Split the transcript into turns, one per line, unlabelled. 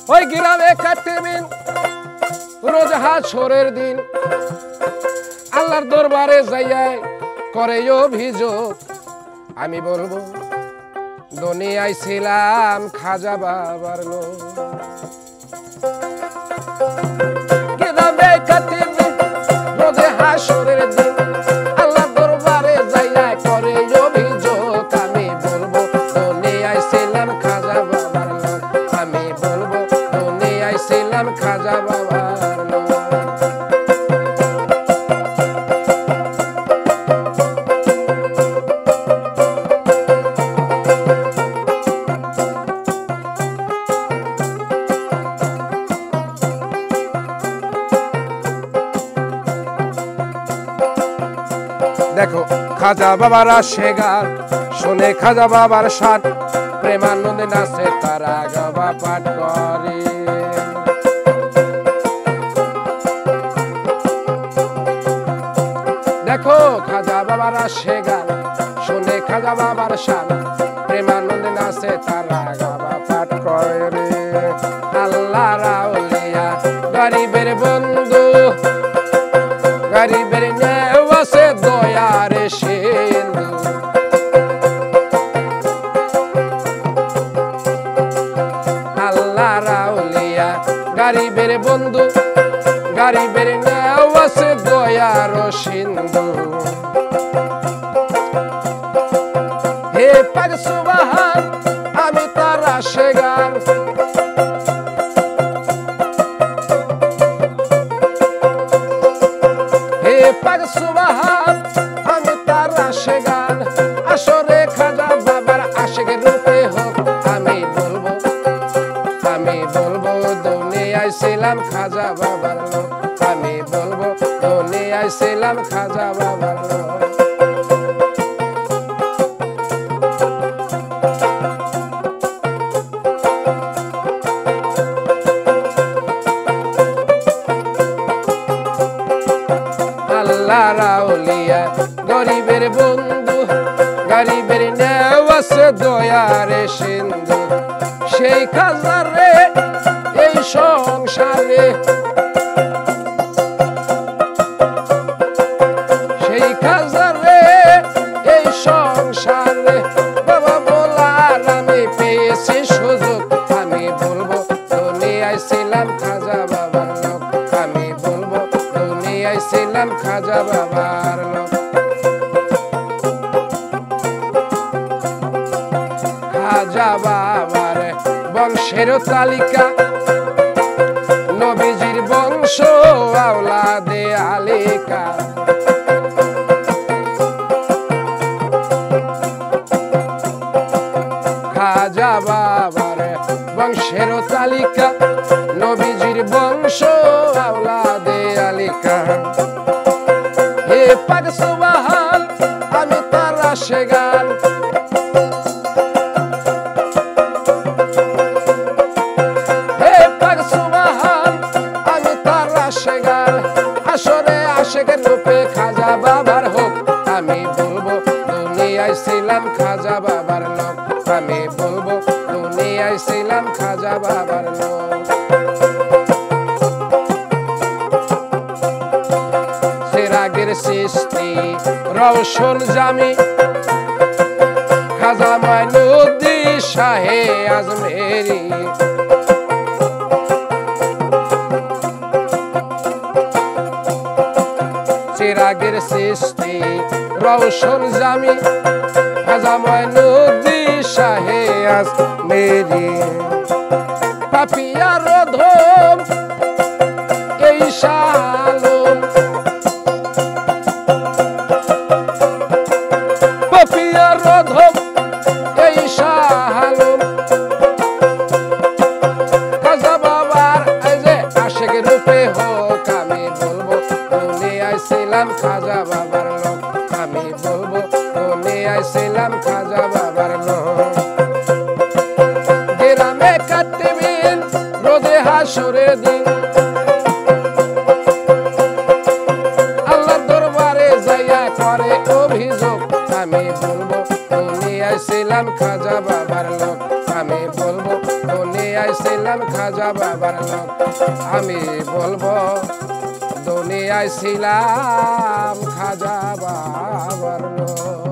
ওই গ্রামে কাটবেন রোজ হাসরের দিন আল্লাহর দরবারে যাইয়া করে অভিযোগ আমি বলবো দুনিয়ায় ছিলাম খাজা বাবার লোক গ্রামে কাটবেন রোজ হাসরের দিন আল্লাহর দরবারে যাইয়া করে অভিযোগ আমি বলবো দুনিয়ায় ছিলাম খাজা বাবার লোক আমি বলবো দুনিয়ায় ছিলাম খাজা বাবার লোক দেখো খাজা বাবার আসে গান শুনে খাজা বাবার শান প্রেমানন্দে নাচে তারা গাবা পাঠ করে দেখো খাজা বাবার আসে গান শুনে খাজা বাবার শান প্রেমানন্দে নাচে তারা গাবা পাঠ করে আল্লাহ রাউলিয়া গরিবের বন্ধু গরিবের নেওয়াসে দয়ার সিন্ধু আল্লাহ রাউলিয়া গরিবের বন্ধু গরিবের নেওয়াসে দয়ার সিন্ধু হে পাক সুবহান আমি তার আসে গান পাক সুবহান আমি তার আসে গান আসরে খাজা বাবার আশিকের রূপে হোক আমি বলবো দুনিয়ায় ছিলাম খাজা বাবার লোক আমি বলবো দুনিয়ায় ছিলাম খাজা বাবার লোক আল্লাহ রাউলিয়া গরিবের বন্ধু গরিবের নেওয়াসে দয়ার সিন্ধু সেই খাজারে এই সংসারে সেই খাজারে এই সংসারে বাবা বলার আমি পেয়েছি সুযোগ আমি বলবো দুনিয়ায় ছিলাম খাজা বাবার লোক আমি বলবো দুনিয়ায় ছিলাম খাজা বাবার লোক খাজা বাবার বংশের তালিকা নবীজির বংশ আওলাদে আলিকা খাজা বাবার বংশের তালিকা নবীজির বংশ আওলাদে আলিকা হে পাক সুবহান আমি তার আসে গান হে পাক সুবহান আমি তার আসে গান আসরে আশিকের রূপে খাজা বাবার হোক আমি বলবো দুনিয়ায় ছিলাম খাজা বাবার লোক আমি বলবো দুনিয়ায় ছিলাম খাজা বাবার লোক চিরাগের সৃষ্টি রওশন জামি খাজা মাইনুদ্দিন শাহে আজমেরি চিরাগের সৃষ্টি রওশন জামি খাজা মাইনুদ্দিন শাহে আজমেরি পাপিয়ার ধম এই শালম পাপিয়ার ধম এই শালম খাজা বাবার এই যে আশিকের রূপে হোক আমি বলবো দুনিয়ায় ছিলাম খাজা বাবার লোক আমি বলবো দুনিয়ায় ছিলাম খাজা বাবার লোক গ্রামে কাটবেন রোজে হাসরের দিন আল্লাহর দরবারে যাইয়া করে অভিযোগ আমি বলবো দুনিয়ায় ছিলাম খাজা বাবার লোক আমি বলবো দুনিয়ায় ছিলাম ছিলাম খাজা বাবার লোক আমি বলবো দুনিয়ায় ছিলাম খাজা বাবার লোক